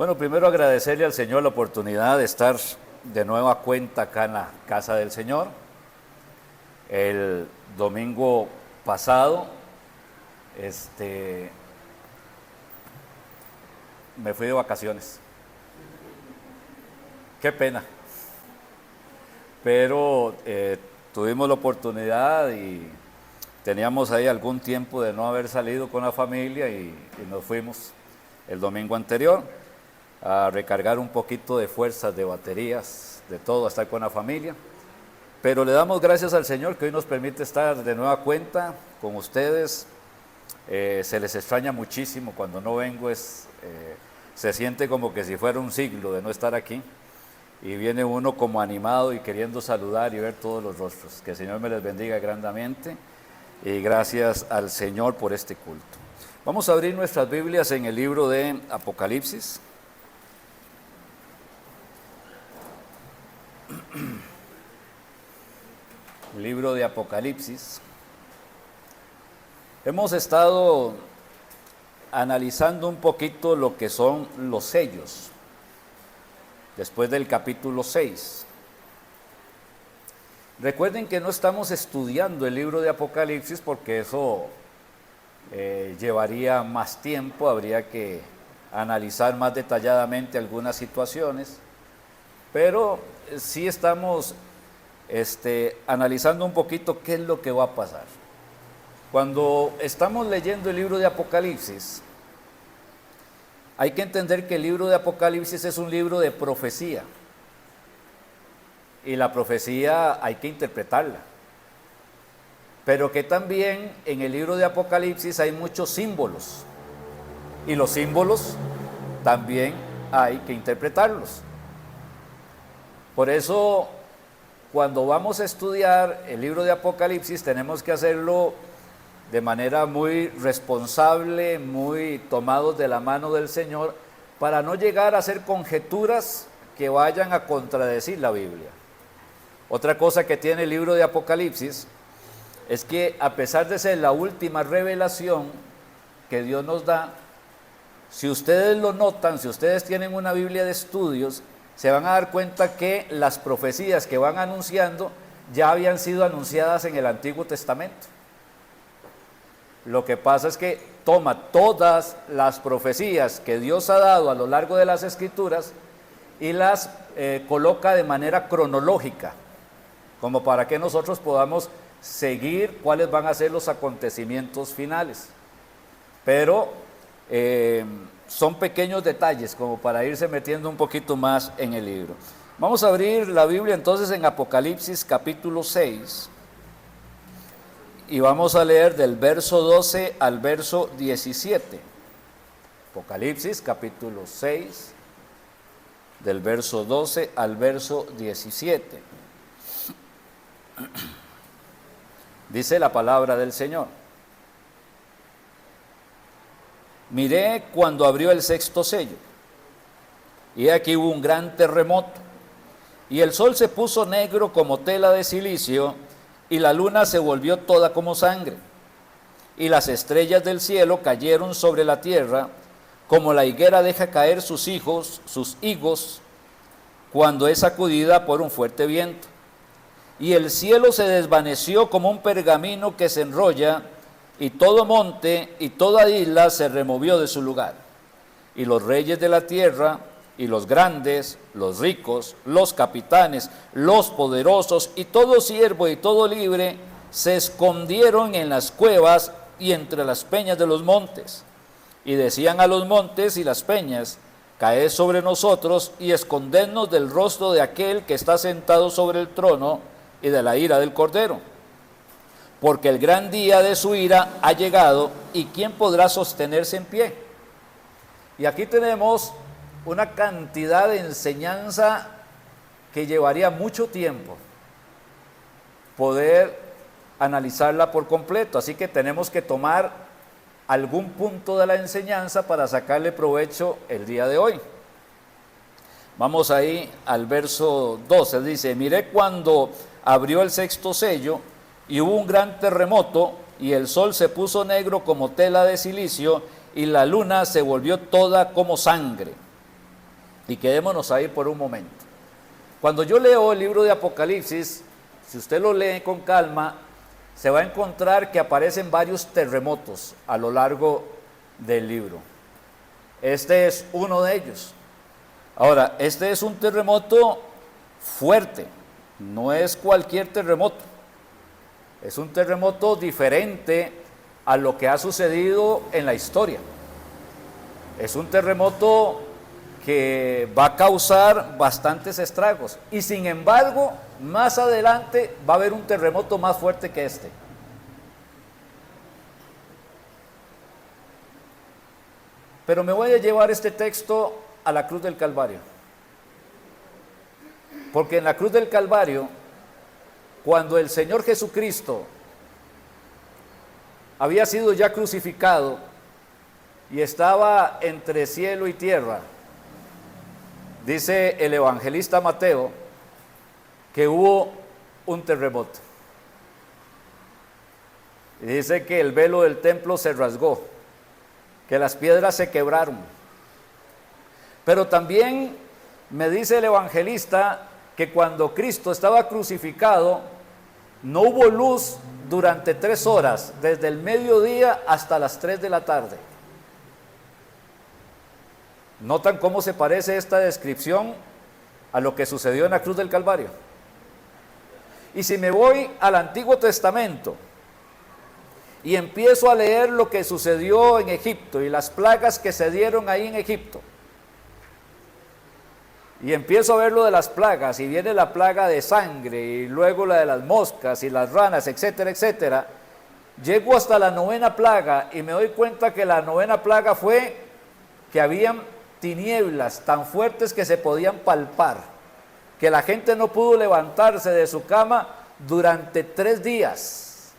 Bueno, primero agradecerle al Señor la oportunidad de estar de nueva cuenta acá en la casa del Señor. El domingo pasado, me fui de vacaciones. Qué pena. Pero tuvimos la oportunidad y teníamos ahí algún tiempo de no haber salido con la familia y nos fuimos el domingo anterior a recargar un poquito de fuerzas, de baterías, de todo, a estar con la familia. Pero le damos gracias al Señor que hoy nos permite estar de nueva cuenta con ustedes. Se les extraña muchísimo cuando no vengo, se siente como que si fuera un siglo de no estar aquí. Y viene uno como animado y queriendo saludar y ver todos los rostros. Que el Señor me les bendiga grandemente y gracias al Señor por este culto. Vamos a abrir nuestras Biblias en el libro de Apocalipsis. Libro de Apocalipsis. Hemos estado analizando un poquito lo que son los sellos, después del capítulo 6. Recuerden que no estamos estudiando el libro de Apocalipsis porque eso llevaría más tiempo, habría que analizar más detalladamente algunas situaciones, pero sí estamos analizando un poquito qué es lo que va a pasar. Cuando estamos leyendo el libro de Apocalipsis, hay que entender que el libro de Apocalipsis es un libro de profecía. Y la profecía hay que interpretarla. Pero que también en el libro de Apocalipsis hay muchos símbolos. Y los símbolos también hay que interpretarlos. Por eso, cuando vamos a estudiar el libro de Apocalipsis, tenemos que hacerlo de manera muy responsable, muy tomados de la mano del Señor, para no llegar a hacer conjeturas que vayan a contradecir la Biblia. Otra cosa que tiene el libro de Apocalipsis es que, a pesar de ser la última revelación que Dios nos da, si ustedes lo notan, si ustedes tienen una Biblia de estudios, se van a dar cuenta que las profecías que van anunciando ya habían sido anunciadas en el Antiguo Testamento. Lo que pasa es que toma todas las profecías que Dios ha dado a lo largo de las Escrituras y las coloca de manera cronológica, como para que nosotros podamos seguir cuáles van a ser los acontecimientos finales. Pero son pequeños detalles como para irse metiendo un poquito más en el libro. Vamos a abrir la Biblia entonces en Apocalipsis capítulo 6 y vamos a leer del verso 12 al verso 17. Apocalipsis capítulo 6, del verso 12 al verso 17. Dice la palabra del Señor. Miré cuando abrió el sexto sello, y aquí hubo un gran terremoto, y el sol se puso negro como tela de silicio, y la luna se volvió toda como sangre, y las estrellas del cielo cayeron sobre la tierra, como la higuera deja caer sus higos, cuando es sacudida por un fuerte viento. Y el cielo se desvaneció como un pergamino que se enrolla, y todo monte y toda isla se removió de su lugar. Y los reyes de la tierra, y los grandes, los ricos, los capitanes, los poderosos, y todo siervo y todo libre, se escondieron en las cuevas y entre las peñas de los montes. Y decían a los montes y las peñas: caed sobre nosotros y escondednos del rostro de aquel que está sentado sobre el trono y de la ira del Cordero. Porque el gran día de su ira ha llegado, y ¿quién podrá sostenerse en pie? Y aquí tenemos una cantidad de enseñanza que llevaría mucho tiempo poder analizarla por completo, así que tenemos que tomar algún punto de la enseñanza para sacarle provecho el día de hoy. Vamos ahí al verso 12, dice: miré cuando abrió el sexto sello, y hubo un gran terremoto, y el sol se puso negro como tela de silicio, y la luna se volvió toda como sangre. Y quedémonos ahí por un momento. Cuando yo leo el libro de Apocalipsis, si usted lo lee con calma, se va a encontrar que aparecen varios terremotos a lo largo del libro. Este es uno de ellos. Ahora, este es un terremoto fuerte, no es cualquier terremoto. Es un terremoto diferente a lo que ha sucedido en la historia. Es un terremoto que va a causar bastantes estragos. Y sin embargo, más adelante va a haber un terremoto más fuerte que este. Pero me voy a llevar este texto a la cruz del Calvario. Porque en la cruz del Calvario, cuando el Señor Jesucristo había sido ya crucificado y estaba entre cielo y tierra, dice el evangelista Mateo que hubo un terremoto. Y dice que el velo del templo se rasgó, que las piedras se quebraron. Pero también me dice el evangelista que cuando Cristo estaba crucificado, no hubo luz durante 3 horas, desde el mediodía hasta las 3 de la tarde. ¿Notan cómo se parece esta descripción a lo que sucedió en la cruz del Calvario? Y si me voy al Antiguo Testamento y empiezo a leer lo que sucedió en Egipto y las plagas que se dieron ahí en Egipto, y empiezo a ver lo de las plagas, y viene la plaga de sangre, y luego la de las moscas y las ranas, etcétera, etcétera, llego hasta la 9ª plaga y me doy cuenta que la 9ª plaga fue que habían tinieblas tan fuertes que se podían palpar, que la gente no pudo levantarse de su cama durante 3 días,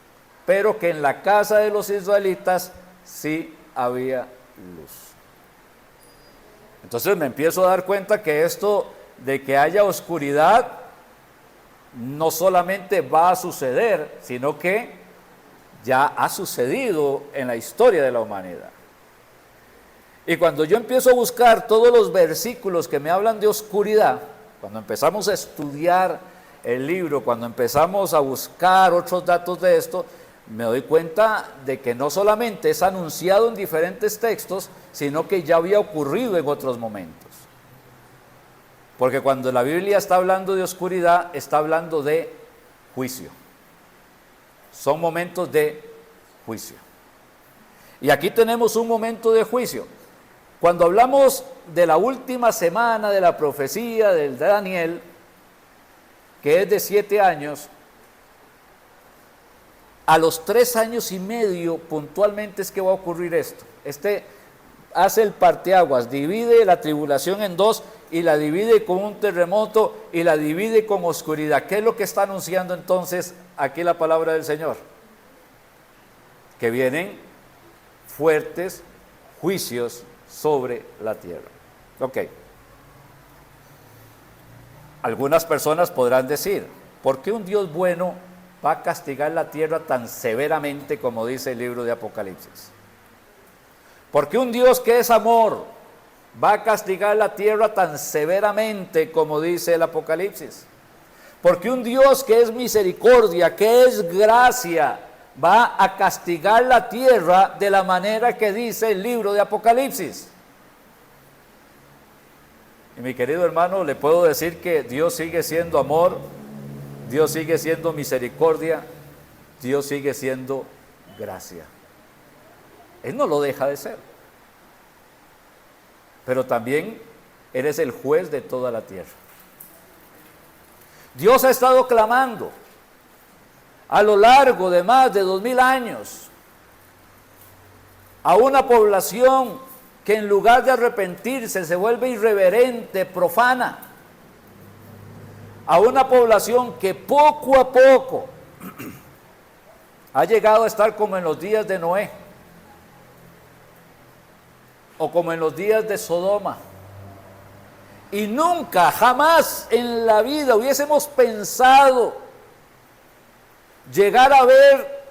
pero que en la casa de los israelitas sí había luz. Entonces me empiezo a dar cuenta que esto de que haya oscuridad no solamente va a suceder, sino que ya ha sucedido en la historia de la humanidad. Y cuando yo empiezo a buscar todos los versículos que me hablan de oscuridad, cuando empezamos a estudiar el libro, cuando empezamos a buscar otros datos de esto, me doy cuenta de que no solamente es anunciado en diferentes textos, sino que ya había ocurrido en otros momentos. Porque cuando la Biblia está hablando de oscuridad, está hablando de juicio. Son momentos de juicio. Y aquí tenemos un momento de juicio. Cuando hablamos de la última semana de la profecía de Daniel, que es de 7 años, a los 3 años y medio puntualmente es que va a ocurrir esto. Este hace el parteaguas, divide la tribulación en 2 y la divide con un terremoto y la divide con oscuridad. ¿Qué es lo que está anunciando entonces aquí la palabra del Señor? Que vienen fuertes juicios sobre la tierra. Ok. Algunas personas podrán decir, ¿por qué un Dios bueno va a castigar la tierra tan severamente como dice el libro de Apocalipsis? ¿Por qué un Dios que es amor va a castigar la tierra tan severamente como dice el Apocalipsis? ¿Por qué un Dios que es misericordia, que es gracia, va a castigar la tierra de la manera que dice el libro de Apocalipsis? Y mi querido hermano, le puedo decir que Dios sigue siendo amor, Dios sigue siendo misericordia, Dios sigue siendo gracia. Él no lo deja de ser. Pero también Él es el juez de toda la tierra. Dios ha estado clamando a lo largo de más de 2000 años a una población que en lugar de arrepentirse se vuelve irreverente, profana, a una población que poco a poco ha llegado a estar como en los días de Noé o como en los días de Sodoma, y nunca, jamás en la vida hubiésemos pensado llegar a ver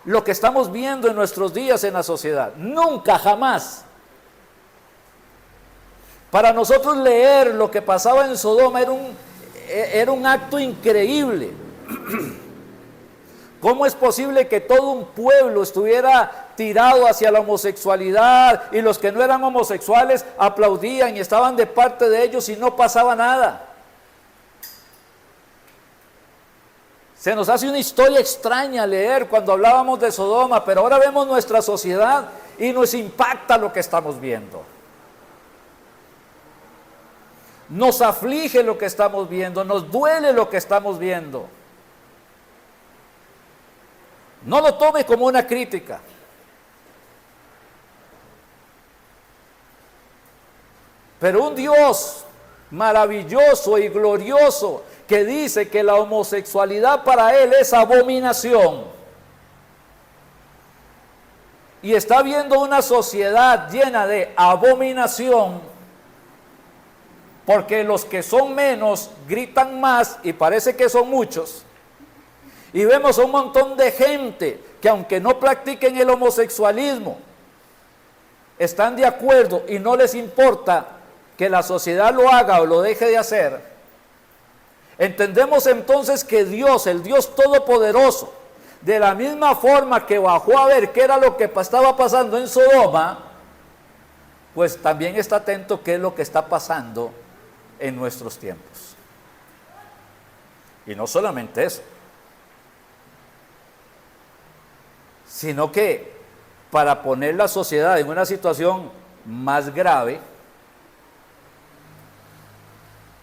lo que estamos viendo en nuestros días en la sociedad. Nunca, jamás. Para nosotros leer lo que pasaba en Sodoma era un acto increíble. ¿Cómo es posible que todo un pueblo estuviera tirado hacia la homosexualidad y los que no eran homosexuales aplaudían y estaban de parte de ellos y no pasaba nada? Se nos hace una historia extraña leer cuando hablábamos de Sodoma, pero ahora vemos nuestra sociedad y nos impacta lo que estamos viendo. Nos aflige lo que estamos viendo, nos duele lo que estamos viendo. No lo tome como una crítica. Pero un Dios maravilloso y glorioso que dice que la homosexualidad para Él es abominación. Y está viendo una sociedad llena de abominación, porque los que son menos gritan más y parece que son muchos. Y vemos a un montón de gente que aunque no practiquen el homosexualismo, están de acuerdo y no les importa que la sociedad lo haga o lo deje de hacer. Entendemos entonces que Dios, el Dios Todopoderoso, de la misma forma que bajó a ver qué era lo que estaba pasando en Sodoma, pues también está atento qué es lo que está pasando en nuestros tiempos. Y no solamente eso, sino que para poner la sociedad en una situación más grave,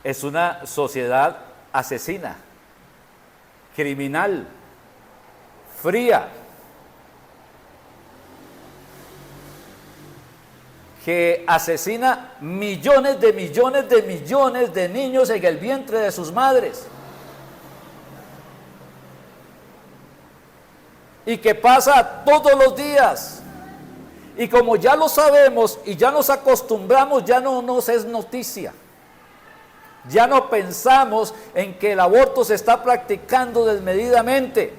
es una sociedad asesina, criminal, fría, que asesina millones de niños en el vientre de sus madres. Y que pasa todos los días. Y como ya lo sabemos y ya nos acostumbramos, ya no nos es noticia. Ya no pensamos en que el aborto se está practicando desmedidamente.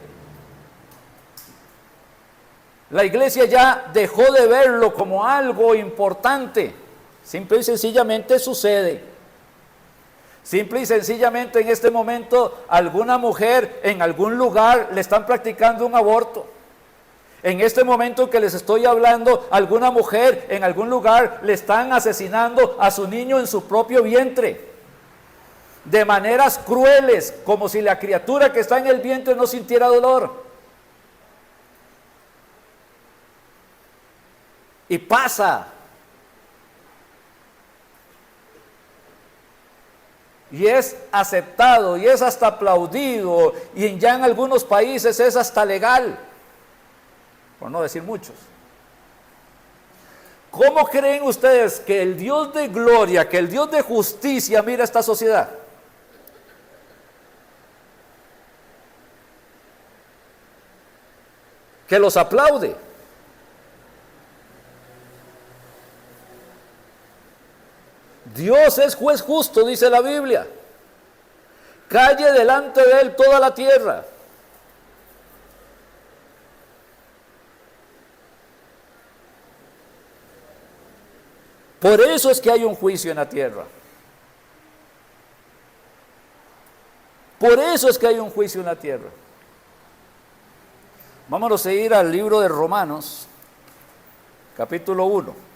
La iglesia ya dejó de verlo como algo importante. Simple y sencillamente sucede. Simple y sencillamente en este momento alguna mujer en algún lugar le están practicando un aborto. En este momento que les estoy hablando, alguna mujer en algún lugar le están asesinando a su niño en su propio vientre. De maneras crueles, como si la criatura que está en el vientre no sintiera dolor. Y pasa. Y es aceptado, y es hasta aplaudido, y ya en algunos países es hasta legal, por no decir muchos. ¿Cómo creen ustedes que el Dios de gloria, que el Dios de justicia mira esta sociedad? Que los aplaude. Dios es juez justo, dice la Biblia. Calle delante de Él toda la tierra. Por eso es que hay un juicio en la tierra. Por eso es que hay un juicio en la tierra. Vámonos a ir al libro de Romanos, capítulo 1.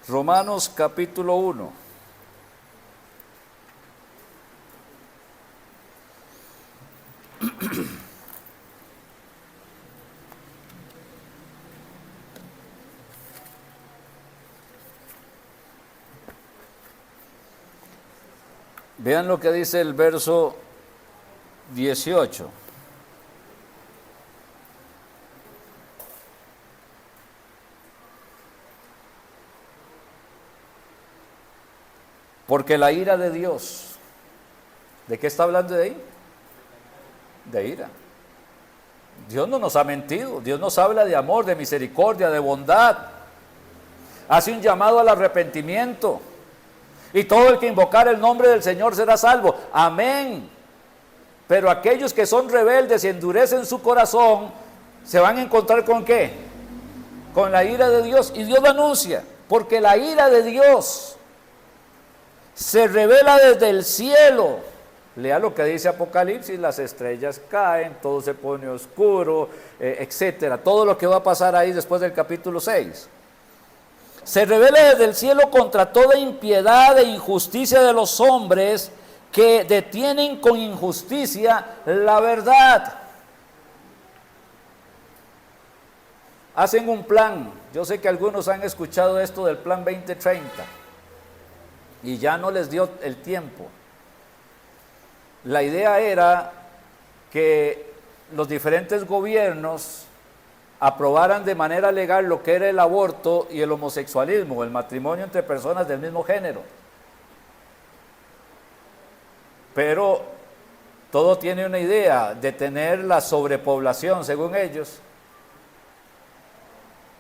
Romanos capítulo 1. Vean lo que dice el verso 18. Porque la ira de Dios, ¿de qué está hablando de ahí? De ira. Dios no nos ha mentido, Dios nos habla de amor, de misericordia, de bondad. Hace un llamado al arrepentimiento. Y todo el que invocar el nombre del Señor será salvo. Amén. Pero aquellos que son rebeldes y endurecen su corazón, ¿se van a encontrar con qué? con la ira de Dios. Y Dios lo anuncia, porque la ira de Dios se revela desde el cielo. Lea lo que dice Apocalipsis: las estrellas caen, todo se pone oscuro, etcétera. Todo lo que va a pasar ahí después del capítulo 6. Se revela desde el cielo contra toda impiedad e injusticia de los hombres que detienen con injusticia la verdad. Hacen un plan. Yo sé que algunos han escuchado esto del plan 2030 y ya no les dio el tiempo. La idea era que los diferentes gobiernos aprobaran de manera legal lo que era el aborto y el homosexualismo, el matrimonio entre personas del mismo género. Pero todo tiene una idea: detener la sobrepoblación, según ellos.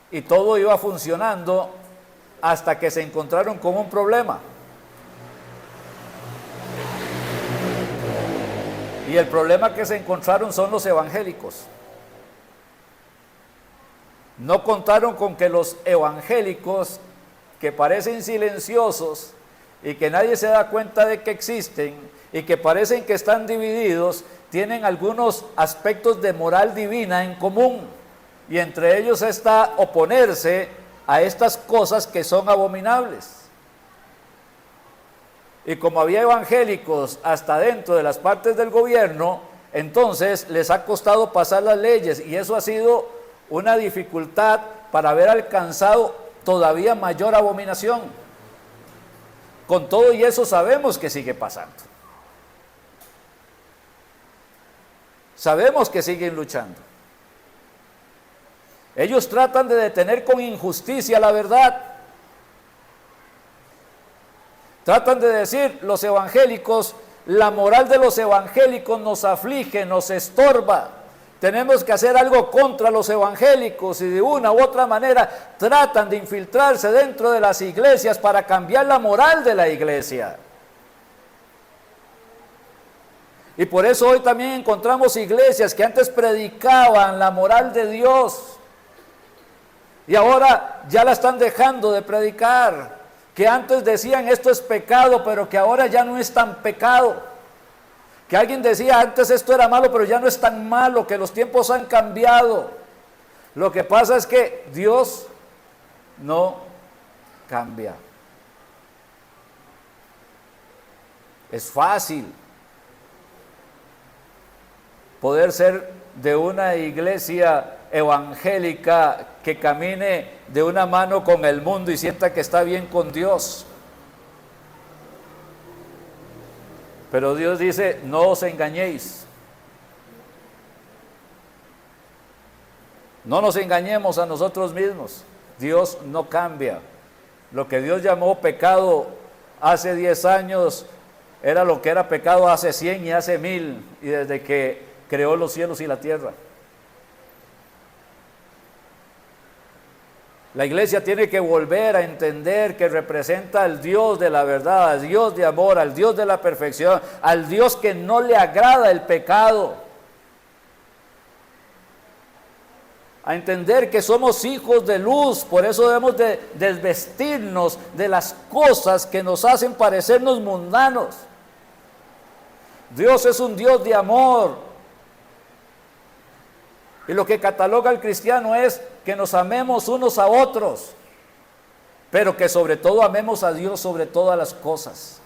Y todo iba funcionando hasta que se encontraron con un problema. Y el problema que se encontraron son los evangélicos. No contaron con que los evangélicos, que parecen silenciosos y que nadie se da cuenta de que existen y que parecen que están divididos, tienen algunos aspectos de moral divina en común. Y entre ellos está oponerse a estas cosas que son abominables. Y como había evangélicos hasta dentro de las partes del gobierno, entonces les ha costado pasar las leyes, y eso ha sido una dificultad para haber alcanzado todavía mayor abominación. Con todo y eso sabemos que sigue pasando. Sabemos que siguen luchando. Ellos tratan de detener con injusticia la verdad. Tratan de decir los evangélicos: la moral de los evangélicos nos aflige, nos estorba. Tenemos que hacer algo contra los evangélicos, y de una u otra manera tratan de infiltrarse dentro de las iglesias para cambiar la moral de la iglesia. Y por eso hoy también encontramos iglesias que antes predicaban la moral de Dios y ahora ya la están dejando de predicar. Que antes decían esto es pecado, pero que ahora ya no es tan pecado. Que alguien decía antes esto era malo, pero ya no es tan malo, que los tiempos han cambiado. Lo que pasa es que Dios no cambia. Es fácil poder ser de una iglesia evangélica que camine de una mano con el mundo y sienta que está bien con Dios. Pero Dios dice: no os engañéis. No nos engañemos a nosotros mismos. Dios no cambia. Lo que Dios llamó pecado hace 10 años era lo que era pecado hace 100 y hace 1000, y desde que creó los cielos y la tierra. La iglesia tiene que volver a entender que representa al Dios de la verdad, al Dios de amor, al Dios de la perfección, al Dios que no le agrada el pecado. A entender que somos hijos de luz, por eso debemos de desvestirnos de las cosas que nos hacen parecernos mundanos. Dios es un Dios de amor. Y lo que cataloga al cristiano es que nos amemos unos a otros, pero que sobre todo amemos a Dios sobre todas las cosas.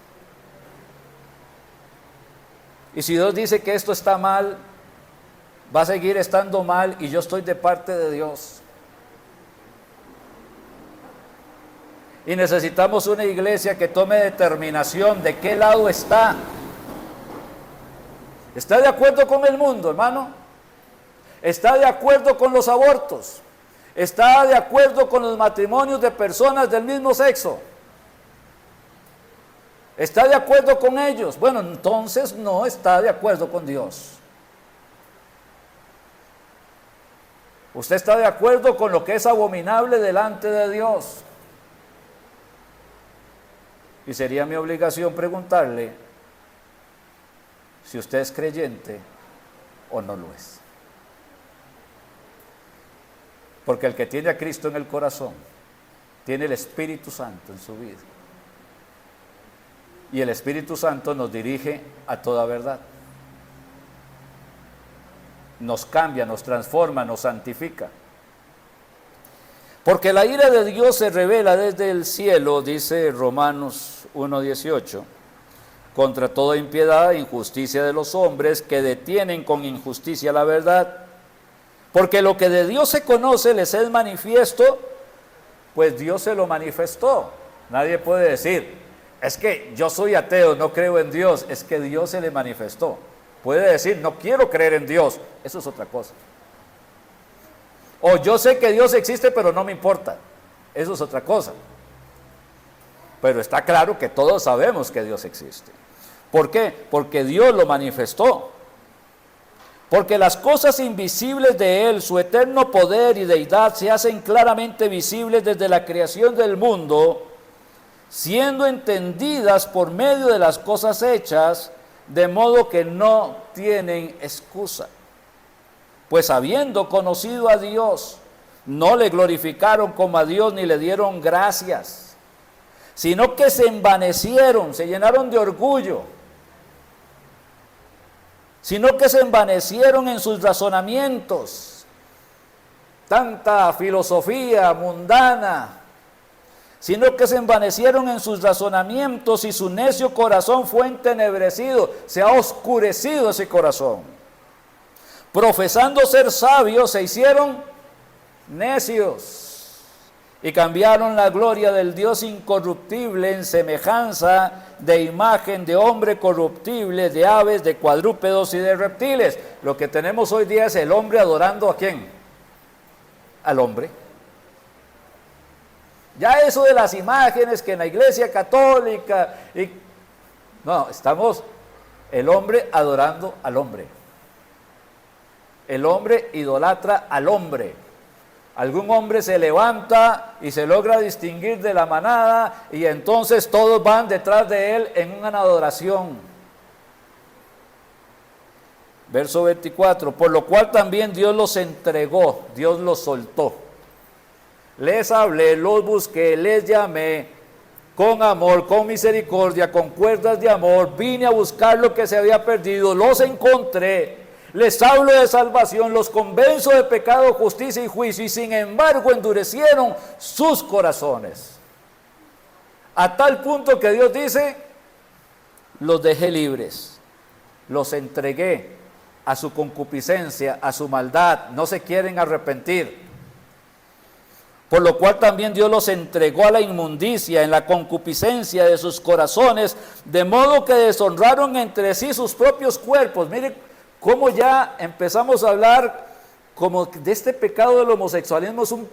Y si Dios dice que esto está mal, va a seguir estando mal, y yo estoy de parte de Dios. Y necesitamos una iglesia que tome determinación de qué lado está. ¿Está de acuerdo con el mundo, hermano? ¿Está de acuerdo con los abortos? ¿Está de acuerdo con los matrimonios de personas del mismo sexo? ¿Está de acuerdo con ellos? Bueno, entonces no está de acuerdo con Dios. Usted está de acuerdo con lo que es abominable delante de Dios. Y sería mi obligación preguntarle si usted es creyente o no lo es. Porque el que tiene a Cristo en el corazón, tiene el Espíritu Santo en su vida. Y el Espíritu Santo nos dirige a toda verdad. Nos cambia, nos transforma, nos santifica. Porque la ira de Dios se revela desde el cielo, dice Romanos 1:18, contra toda impiedad e injusticia de los hombres que detienen con injusticia la verdad. Porque lo que de Dios se conoce les es manifiesto, pues Dios se lo manifestó. Nadie puede decir, es que yo soy ateo, no creo en Dios, es que Dios se le manifestó. Puede decir, no quiero creer en Dios, eso es otra cosa. O yo sé que Dios existe, pero no me importa, eso es otra cosa. Pero está claro que todos sabemos que Dios existe. ¿Por qué? Porque Dios lo manifestó. Porque las cosas invisibles de Él, su eterno poder y deidad, se hacen claramente visibles desde la creación del mundo, siendo entendidas por medio de las cosas hechas, de modo que no tienen excusa. Pues habiendo conocido a Dios, no le glorificaron como a Dios ni le dieron gracias, sino que se envanecieron, se llenaron de orgullo, sino que se envanecieron en sus razonamientos, tanta filosofía mundana, sino que se envanecieron en sus razonamientos y su necio corazón fue entenebrecido, se ha oscurecido ese corazón. Profesando ser sabios, se hicieron necios y cambiaron la gloria del Dios incorruptible en semejanza de imagen de hombre corruptible, de aves, de cuadrúpedos y de reptiles. Lo que tenemos hoy día es el hombre adorando ¿a quién? Al hombre. Ya eso de las imágenes que en la iglesia católica, no, estamos el hombre adorando al hombre. El hombre idolatra al hombre. Algún hombre se levanta y se logra distinguir de la manada y entonces todos van detrás de él en una adoración. Verso 24, por lo cual también Dios los entregó, Dios los soltó. Les hablé, los busqué, les llamé con amor, con misericordia, con cuerdas de amor. Vine a buscar lo que se había perdido, los encontré. Les hablo de salvación, los convenzo de pecado, justicia y juicio, y sin embargo endurecieron sus corazones. A tal punto que Dios dice, los dejé libres, los entregué a su concupiscencia, a su maldad, no se quieren arrepentir. Por lo cual también Dios los entregó a la inmundicia en la concupiscencia de sus corazones, de modo que deshonraron entre sí sus propios cuerpos. Mire cómo ya empezamos a hablar como de este pecado del homosexualismo, es un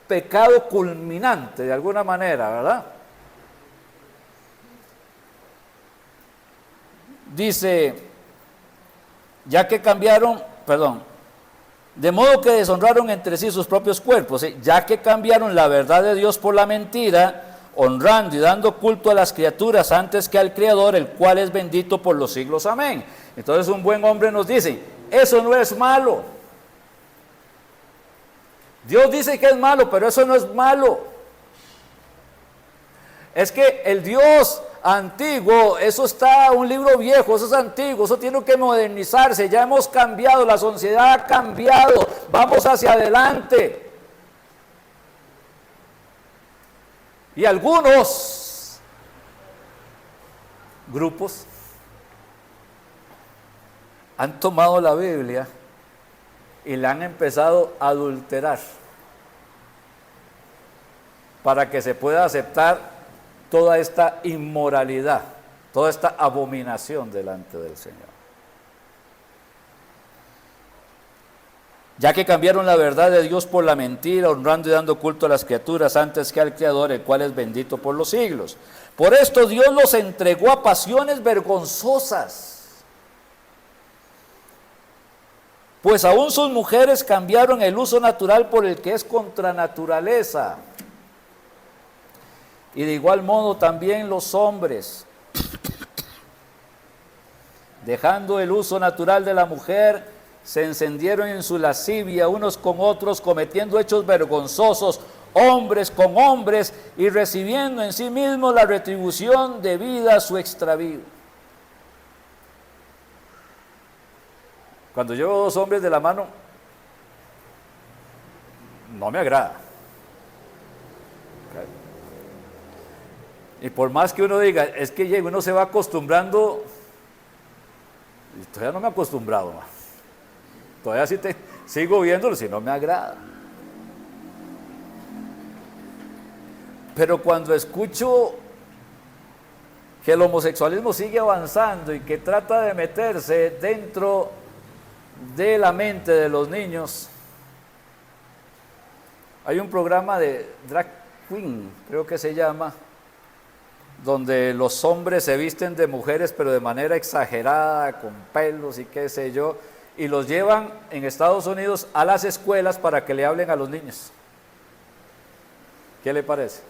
pecado culminante de alguna manera, ¿verdad? Dice, de modo que deshonraron entre sí sus propios cuerpos, ya que cambiaron la verdad de Dios por la mentira, honrando y dando culto a las criaturas antes que al Creador, el cual es bendito por los siglos. Amén. Entonces un buen hombre nos dice, eso no es malo. Dios dice que es malo, pero eso no es malo. Es que el Dios antiguo, eso está un libro viejo, eso es antiguo, eso tiene que modernizarse, ya hemos cambiado, la sociedad ha cambiado, vamos hacia adelante. Y algunos grupos han tomado la Biblia y la han empezado a adulterar para que se pueda aceptar toda esta inmoralidad, toda esta abominación delante del Señor. Ya que cambiaron la verdad de Dios por la mentira, honrando y dando culto a las criaturas antes que al Creador, el cual es bendito por los siglos. Por esto Dios los entregó a pasiones vergonzosas. Pues aún sus mujeres cambiaron el uso natural por el que es contra naturaleza. Y de igual modo también los hombres, dejando el uso natural de la mujer, se encendieron en su lascivia unos con otros, cometiendo hechos vergonzosos, hombres con hombres, y recibiendo en sí mismos la retribución debida a su extravío. Cuando llevo dos hombres de la mano, no me agrada. Y por más que uno diga, es que uno se va acostumbrando, y todavía no me he acostumbrado, todavía sigo viéndolo si no me agrada. Pero cuando escucho que el homosexualismo sigue avanzando y que trata de meterse dentro de la mente de los niños, hay un programa de Drag Queen, creo que se llama, donde los hombres se visten de mujeres pero de manera exagerada, con pelos y qué sé yo, y los llevan en Estados Unidos a las escuelas para que le hablen a los niños. ¿Qué le parece?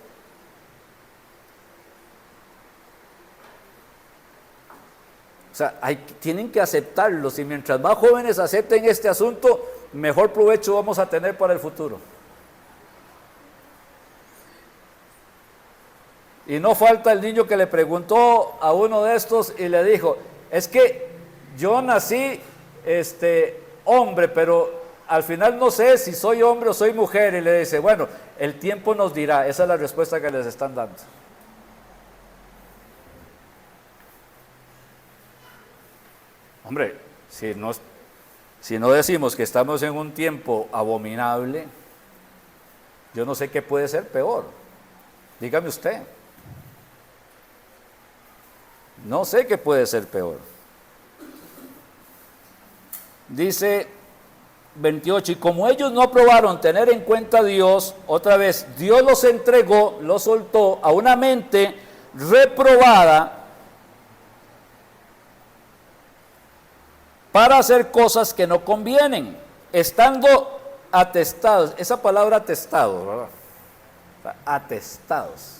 O sea, tienen que aceptarlos, y mientras más jóvenes acepten este asunto, mejor provecho vamos a tener para el futuro. Y no falta el niño que le preguntó a uno de estos y le dijo, es que yo nací hombre, pero al final no sé si soy hombre o soy mujer. Y le dice, bueno, el tiempo nos dirá. Esa es la respuesta que les están dando. Hombre, si no decimos que estamos en un tiempo abominable, yo no sé qué puede ser peor. Dígame usted. No sé qué puede ser peor. Dice 28, y como ellos no aprobaron tener en cuenta a Dios, otra vez, Dios los entregó, los soltó a una mente reprobada para hacer cosas que no convienen, estando atestados. Esa palabra atestado, ¿verdad? Atestados.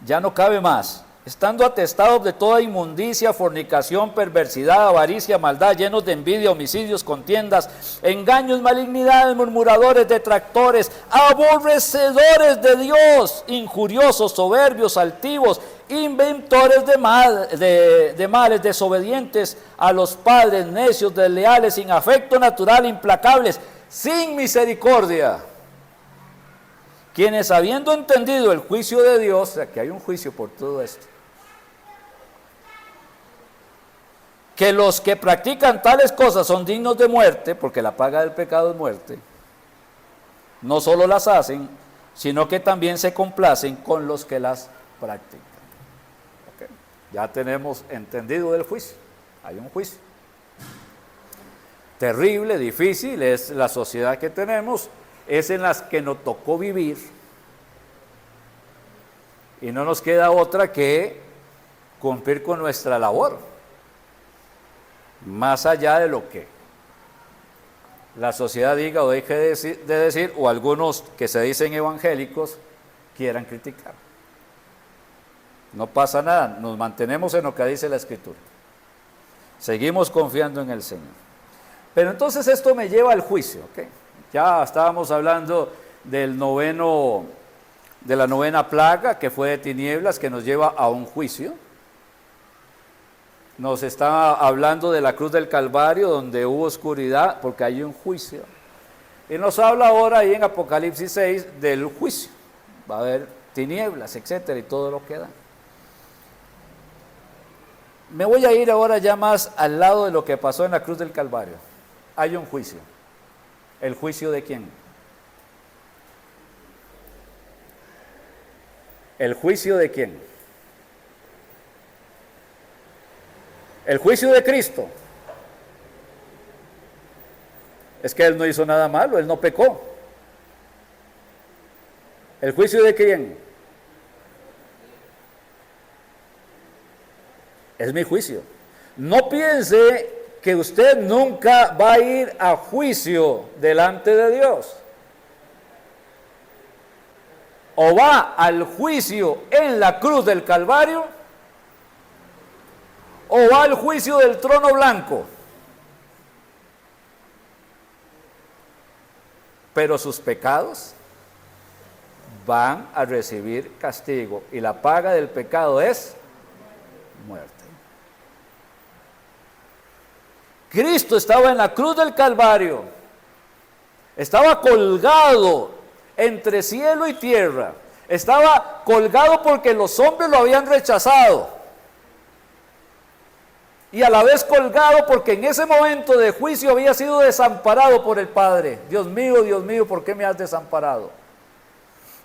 Ya no cabe más. Estando atestados de toda inmundicia, fornicación, perversidad, avaricia, maldad, llenos de envidia, homicidios, contiendas, engaños, malignidades, murmuradores, detractores, aborrecedores de Dios, injuriosos, soberbios, altivos, inventores de males, desobedientes a los padres, necios, desleales, sin afecto natural, implacables, sin misericordia. Quienes, habiendo entendido el juicio de Dios, o sea que hay un juicio por todo esto, que los que practican tales cosas son dignos de muerte, porque la paga del pecado es muerte, no solo las hacen, sino que también se complacen con los que las practican. ¿Okay? Ya tenemos entendido del juicio, hay un juicio. Terrible, difícil, es la sociedad que tenemos, es en las que nos tocó vivir, y no nos queda otra que cumplir con nuestra labor, más allá de lo que la sociedad diga o deje de decir, o algunos que se dicen evangélicos quieran criticar. No pasa nada, nos mantenemos en lo que dice la Escritura, seguimos confiando en el Señor. Pero entonces esto me lleva al juicio, ¿ok? Ya estábamos hablando de la novena plaga, que fue de tinieblas, que nos lleva a un juicio. Nos está hablando de la cruz del Calvario, donde hubo oscuridad, porque hay un juicio. Y nos habla ahora ahí en Apocalipsis 6 del juicio. Va a haber tinieblas, etcétera, y todo lo que da. Me voy a ir ahora ya más al lado de lo que pasó en la cruz del Calvario. Hay un juicio. ¿El juicio de quién? ¿El juicio de quién? El juicio de Cristo. Es que Él no hizo nada malo, Él no pecó. ¿El juicio de quién? Es mi juicio. No piense que usted nunca va a ir a juicio delante de Dios. O va al juicio en la cruz del Calvario, o va al juicio del trono blanco. pero sus pecados van a recibir castigo, y la paga del pecado es muerte. Cristo estaba en la cruz del Calvario, estaba colgado entre cielo y tierra, estaba colgado porque los hombres lo habían rechazado, y a la vez colgado porque en ese momento de juicio había sido desamparado por el Padre. Dios mío, ¿por qué me has desamparado?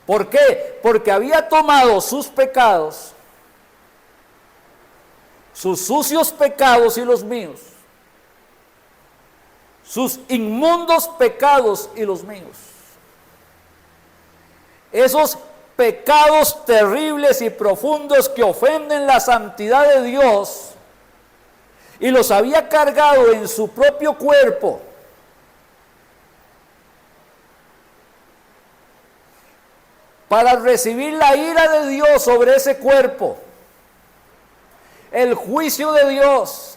¿Por qué? Porque había tomado sus pecados, sus sucios pecados y los míos, sus inmundos pecados y los míos. Esos pecados terribles y profundos que ofenden la santidad de Dios, y los había cargado en su propio cuerpo. Para recibir la ira de Dios sobre ese cuerpo, el juicio de Dios.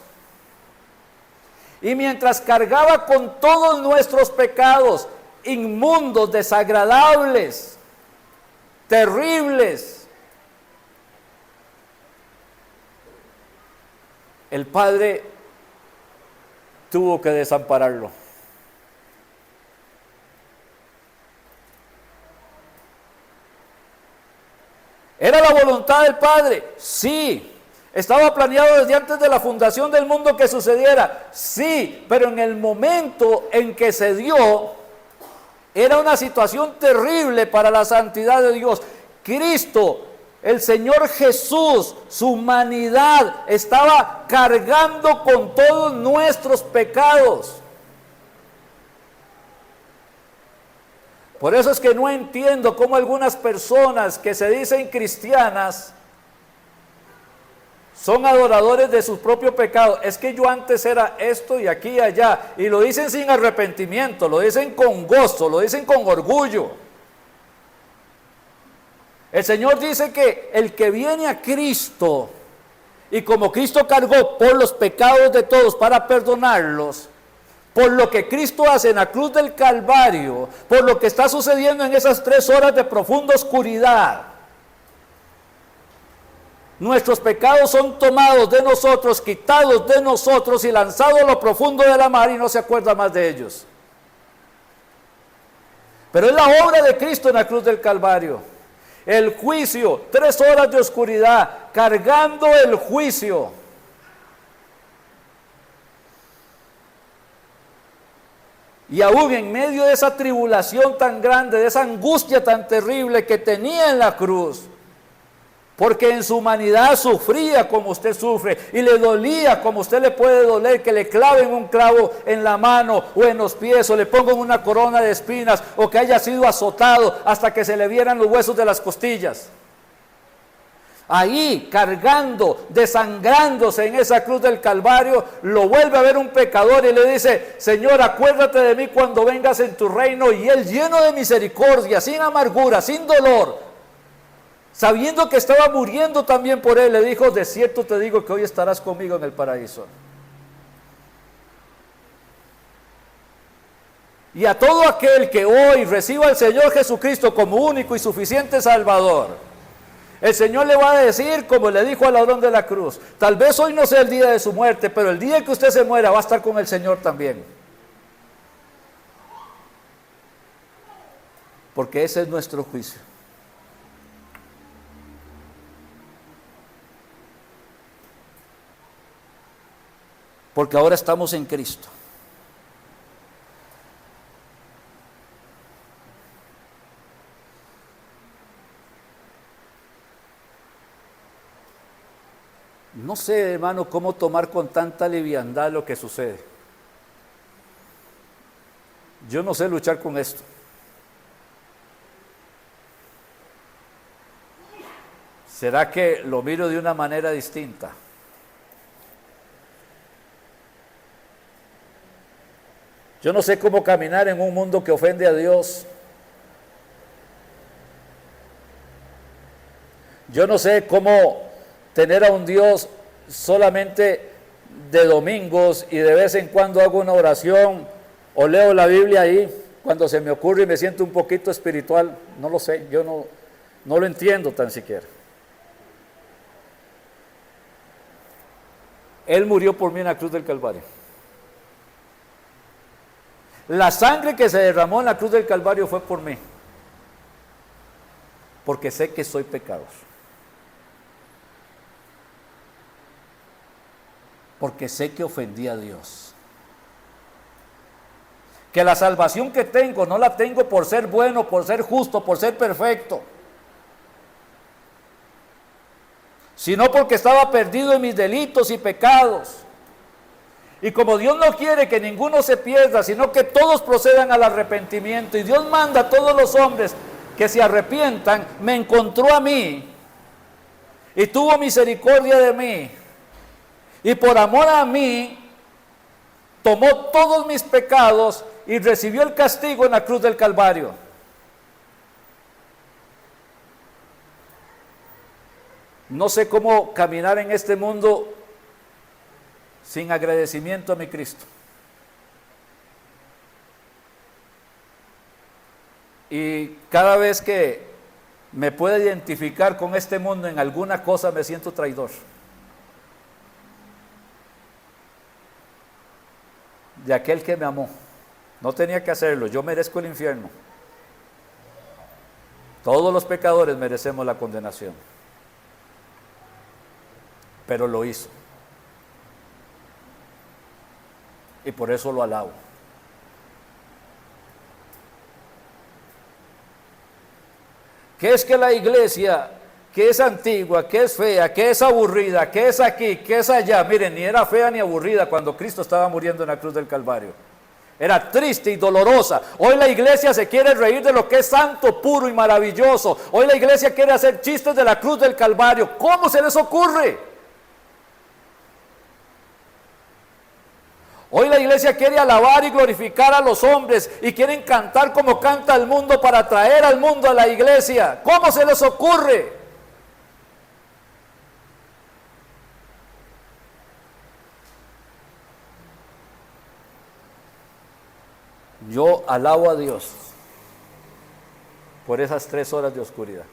Y mientras cargaba con todos nuestros pecados, inmundos, desagradables, terribles, el Padre tuvo que desampararlo. ¿Era la voluntad del Padre? Sí. ¿Estaba planeado desde antes de la fundación del mundo que sucediera? Sí, pero en el momento en que se dio, era una situación terrible para la santidad de Dios. Cristo, el Señor Jesús, su humanidad, estaba cargando con todos nuestros pecados. Por eso es que no entiendo cómo algunas personas que se dicen cristianas son adoradores de sus propios pecados. Es que yo antes era esto y aquí y allá, y lo dicen sin arrepentimiento, lo dicen con gozo, lo dicen con orgullo. El Señor dice que el que viene a Cristo, y como Cristo cargó por los pecados de todos para perdonarlos, por lo que Cristo hace en la cruz del Calvario, por lo que está sucediendo en esas 3 horas de profunda oscuridad, nuestros pecados son tomados de nosotros, quitados de nosotros y lanzados a lo profundo de la mar, y no se acuerda más de ellos. Pero es la obra de Cristo en la cruz del Calvario. El juicio, 3 horas de oscuridad, cargando el juicio. Y aún en medio de esa tribulación tan grande, de esa angustia tan terrible que tenía en la cruz, porque en su humanidad sufría como usted sufre, y le dolía como usted le puede doler, que le claven un clavo en la mano o en los pies, o le pongan una corona de espinas, o que haya sido azotado hasta que se le vieran los huesos de las costillas. Ahí, cargando, desangrándose en esa cruz del Calvario, lo vuelve a ver un pecador y le dice: Señor, acuérdate de mí cuando vengas en tu reino. Y él, lleno de misericordia, sin amargura, sin dolor, sabiendo que estaba muriendo también por él, le dijo: de cierto te digo que hoy estarás conmigo en el paraíso. Y a todo aquel que hoy reciba al Señor Jesucristo como único y suficiente Salvador, el Señor le va a decir, como le dijo al ladrón de la cruz: tal vez hoy no sea el día de su muerte, pero el día que usted se muera va a estar con el Señor también. Porque ese es nuestro juicio. Porque ahora estamos en Cristo. No sé, hermano, cómo tomar con tanta liviandad lo que sucede. Yo no sé luchar con esto. ¿Será que lo miro de una manera distinta? Yo no sé cómo caminar en un mundo que ofende a Dios. Yo no sé cómo tener a un Dios solamente de domingos y de vez en cuando hago una oración o leo la Biblia ahí, cuando se me ocurre y me siento un poquito espiritual, no lo sé, yo no lo entiendo tan siquiera. Él murió por mí en la cruz del Calvario. La sangre que se derramó en la cruz del Calvario fue por mí, porque sé que soy pecador, porque sé que ofendí a Dios, que la salvación que tengo no la tengo por ser bueno, por ser justo, por ser perfecto, sino porque estaba perdido en mis delitos y pecados. Y como Dios no quiere que ninguno se pierda, sino que todos procedan al arrepentimiento, y Dios manda a todos los hombres que se arrepientan, me encontró a mí y tuvo misericordia de mí, y por amor a mí tomó todos mis pecados y recibió el castigo en la cruz del Calvario. No sé cómo caminar en este mundo sin agradecimiento a mi Cristo. Y cada vez que me puedo identificar con este mundo en alguna cosa, me siento traidor. De aquel que me amó. No tenía que hacerlo, yo merezco el infierno. Todos los pecadores merecemos la condenación. Pero lo hizo. Y por eso lo alabo. ¿Qué es que la iglesia, que es antigua, que es fea, que es aburrida, que es aquí, que es allá? Miren, ni era fea ni aburrida cuando Cristo estaba muriendo en la cruz del Calvario. Era triste y dolorosa. Hoy la iglesia se quiere reír de lo que es santo, puro y maravilloso. Hoy la iglesia quiere hacer chistes de la cruz del Calvario. ¿Cómo se les ocurre? Hoy la iglesia quiere alabar y glorificar a los hombres y quieren cantar como canta el mundo para atraer al mundo a la iglesia. ¿Cómo se les ocurre? Yo alabo a Dios por esas 3 horas de oscuridad,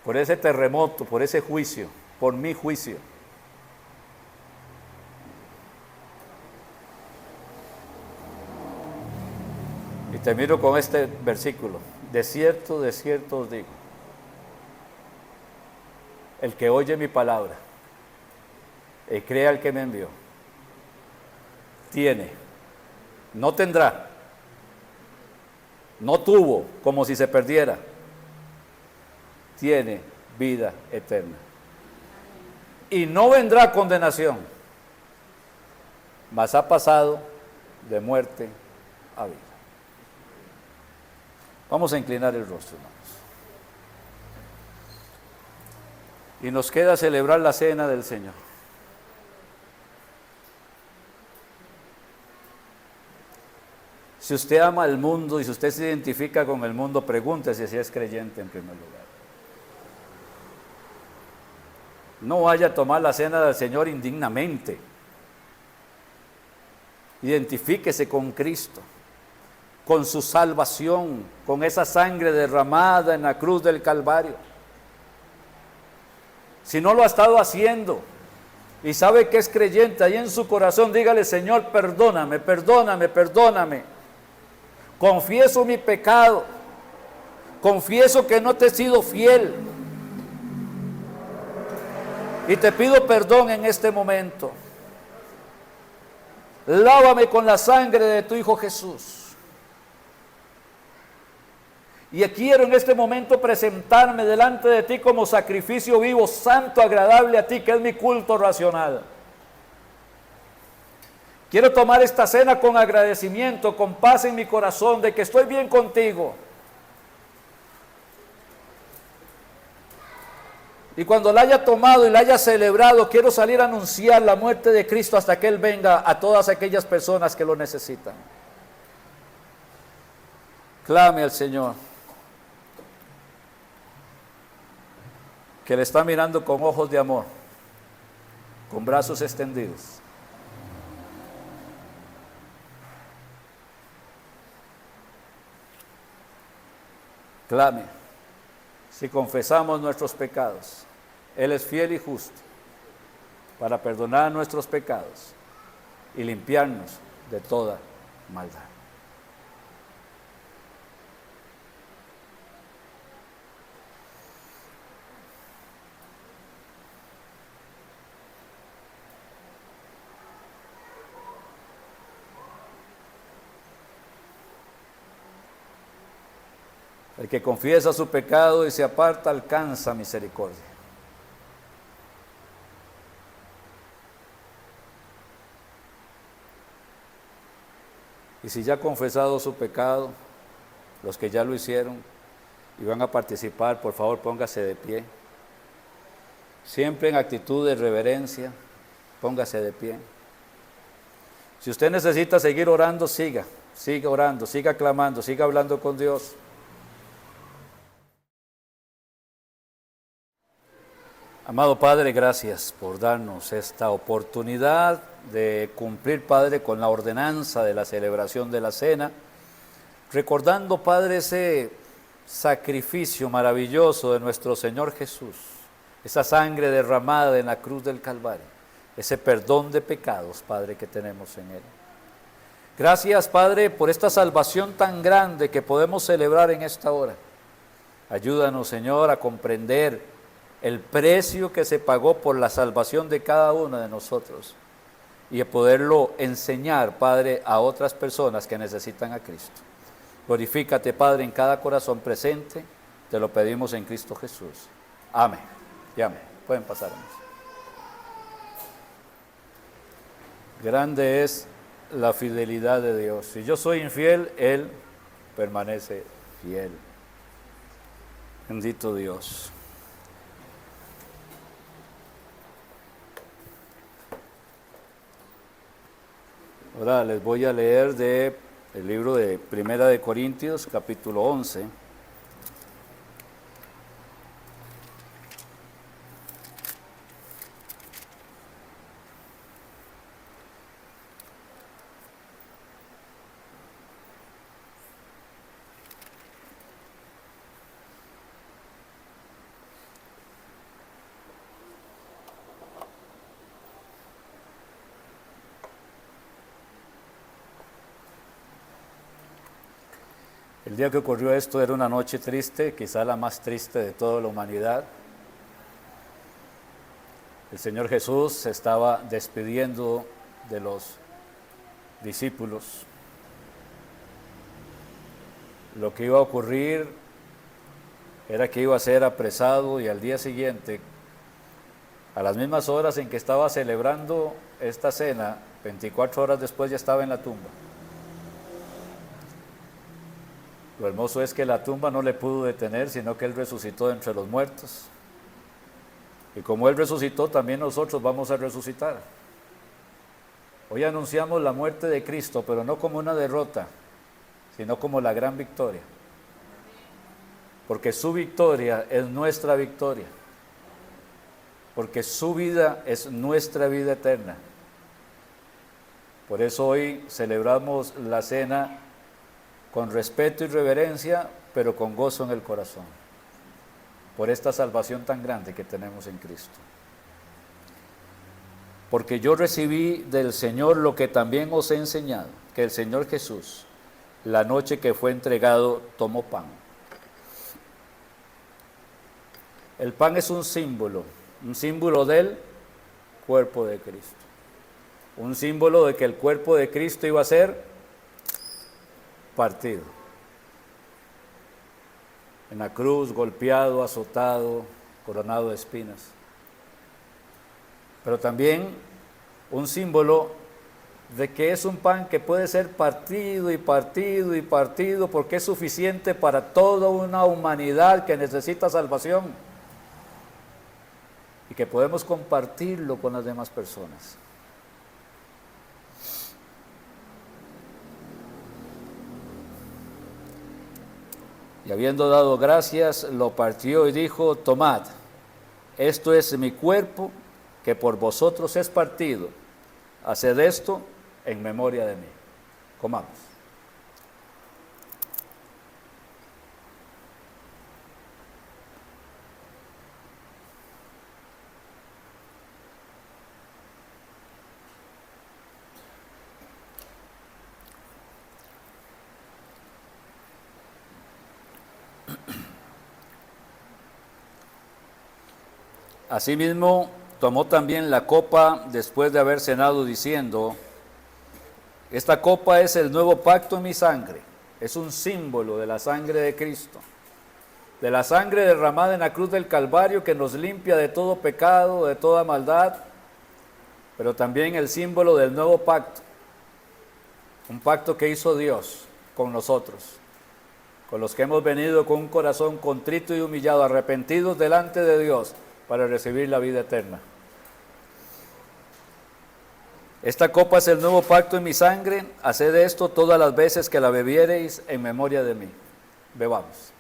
por ese terremoto, por ese juicio, por mi juicio. Y termino con este versículo. De cierto os digo, el que oye mi palabra y crea al que me envió, tiene, no tendrá, no tuvo, como si se perdiera, tiene vida eterna. Y no vendrá condenación, mas ha pasado de muerte a vida. Vamos a inclinar el rostro, hermanos. Y nos queda celebrar la cena del Señor. Si usted ama el mundo y si usted se identifica con el mundo, pregúntese si es creyente en primer lugar. No vaya a tomar la cena del Señor indignamente. Identifíquese con Cristo, con su salvación, con esa sangre derramada en la cruz del Calvario. Si no lo ha estado haciendo y sabe que es creyente, ahí en su corazón dígale: Señor, perdóname, perdóname, perdóname. Confieso mi pecado, confieso que no te he sido fiel y te pido perdón en este momento. Lávame con la sangre de tu Hijo Jesús. Y quiero en este momento presentarme delante de ti como sacrificio vivo, santo, agradable a ti, que es mi culto racional. Quiero tomar esta cena con agradecimiento, con paz en mi corazón, de que estoy bien contigo. Y cuando la haya tomado y la haya celebrado, quiero salir a anunciar la muerte de Cristo hasta que Él venga a todas aquellas personas que lo necesitan. Clame al Señor, que le está mirando con ojos de amor, con brazos extendidos. clame. Si confesamos nuestros pecados, Él es fiel y justo para perdonar nuestros pecados y limpiarnos de toda maldad. El que confiesa su pecado y se aparta alcanza misericordia. Y si ya ha confesado su pecado, los que ya lo hicieron y van a participar, por favor póngase de pie. Siempre en actitud de reverencia, póngase de pie. Si usted necesita seguir orando, siga orando, siga clamando, siga hablando con Dios. Amado Padre, gracias por darnos esta oportunidad de cumplir, Padre, con la ordenanza de la celebración de la cena, recordando, Padre, ese sacrificio maravilloso de nuestro Señor Jesús, esa sangre derramada en la cruz del Calvario, ese perdón de pecados, Padre, que tenemos en Él. Gracias, Padre, por esta salvación tan grande que podemos celebrar en esta hora. Ayúdanos, Señor, a comprender el precio que se pagó por la salvación de cada uno de nosotros y a poderlo enseñar, Padre, a otras personas que necesitan a Cristo. Glorifícate, Padre, en cada corazón presente, te lo pedimos en Cristo Jesús. Amén y amén. Pueden pasar, hermanos. Grande es la fidelidad de Dios. Si yo soy infiel, Él permanece fiel. Bendito Dios. Ahora les voy a leer del libro de Primera de Corintios, capítulo 11. El día que ocurrió esto era una noche triste, quizá la más triste de toda la humanidad. El Señor Jesús se estaba despidiendo de los discípulos. Lo que iba a ocurrir era que iba a ser apresado y al día siguiente, a las mismas horas en que estaba celebrando esta cena, 24 horas después ya estaba en la tumba. Lo hermoso es que la tumba no le pudo detener, sino que Él resucitó de entre los muertos. Y como Él resucitó, también nosotros vamos a resucitar. Hoy anunciamos la muerte de Cristo, pero no como una derrota, sino como la gran victoria. Porque su victoria es nuestra victoria. Porque su vida es nuestra vida eterna. Por eso hoy celebramos la cena con respeto y reverencia, pero con gozo en el corazón, por esta salvación tan grande que tenemos en Cristo. Porque yo recibí del Señor lo que también os he enseñado, que el Señor Jesús, la noche que fue entregado, tomó pan. El pan es un símbolo del cuerpo de Cristo, un símbolo de que el cuerpo de Cristo iba a ser partido, en la cruz, golpeado, azotado, coronado de espinas. Pero también un símbolo de que es un pan que puede ser partido y partido y partido, porque es suficiente para toda una humanidad que necesita salvación y que podemos compartirlo con las demás personas. Y habiendo dado gracias, lo partió y dijo: tomad, esto es mi cuerpo, que por vosotros es partido. Haced esto en memoria de mí. Comamos. Asimismo, tomó también la copa después de haber cenado, diciendo: esta copa es el nuevo pacto en mi sangre. Es un símbolo de la sangre de Cristo, de la sangre derramada en la cruz del Calvario, que nos limpia de todo pecado, de toda maldad, pero también el símbolo del nuevo pacto, un pacto que hizo Dios con nosotros, con los que hemos venido con un corazón contrito y humillado, arrepentidos delante de Dios para recibir la vida eterna. Esta copa es el nuevo pacto en mi sangre. Haced esto todas las veces que la bebiereis en memoria de mí. Bebamos.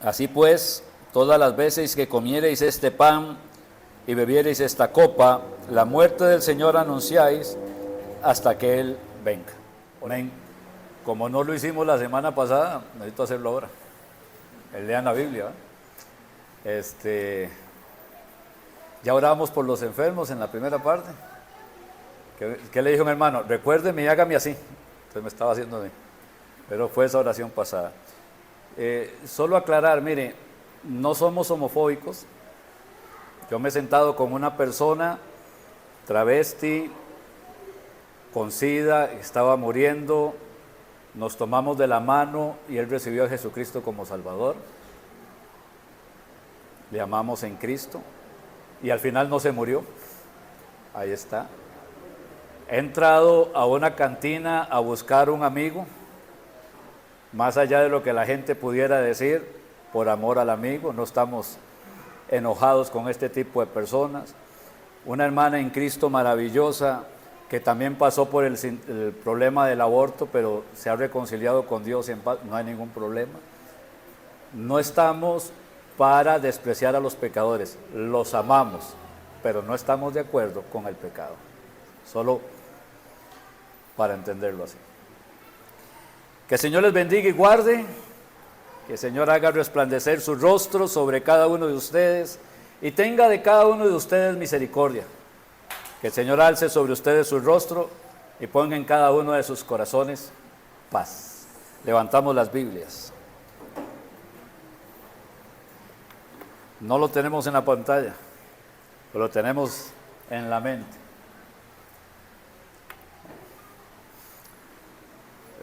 Así pues, todas las veces que comiereis este pan y bebiereis esta copa, la muerte del Señor anunciáis hasta que Él venga. Amén. Como no lo hicimos la semana pasada, necesito hacerlo ahora. Lean la Biblia. Ya oramos por los enfermos en la primera parte. ¿Qué le dijo mi hermano? Recuérdeme y hágame así. Entonces me estaba haciendo así. Pero fue esa oración pasada. Solo aclarar, mire, no somos homofóbicos. Yo me he sentado con una persona travesti, con SIDA, estaba muriendo, nos tomamos de la mano y él recibió a Jesucristo como Salvador. Le amamos en Cristo y al final no se murió. Ahí está. He entrado a una cantina a buscar un amigo, más allá de lo que la gente pudiera decir, por amor al amigo. No estamos enojados con este tipo de personas. Una hermana en Cristo maravillosa que también pasó por el problema del aborto, pero se ha reconciliado con Dios en paz, no hay ningún problema. No estamos para despreciar a los pecadores, los amamos, pero no estamos de acuerdo con el pecado. Solo para entenderlo así. Que el Señor les bendiga y guarde, que el Señor haga resplandecer su rostro sobre cada uno de ustedes y tenga de cada uno de ustedes misericordia. Que el Señor alce sobre ustedes su rostro y ponga en cada uno de sus corazones paz. Levantamos las Biblias. No lo tenemos en la pantalla, pero lo tenemos en la mente.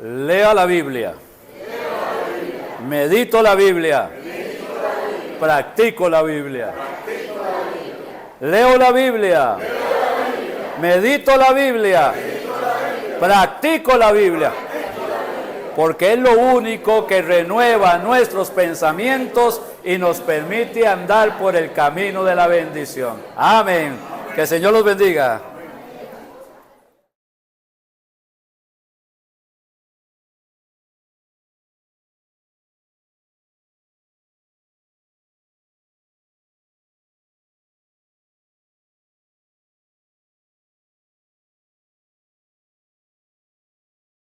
Lea la Biblia. Medito la Biblia. Practico la Biblia. Leo la Biblia. Medito la Biblia. Practico la Biblia. Porque es lo único que renueva nuestros pensamientos y nos permite andar por el camino de la bendición. Amén. Que el Señor los bendiga.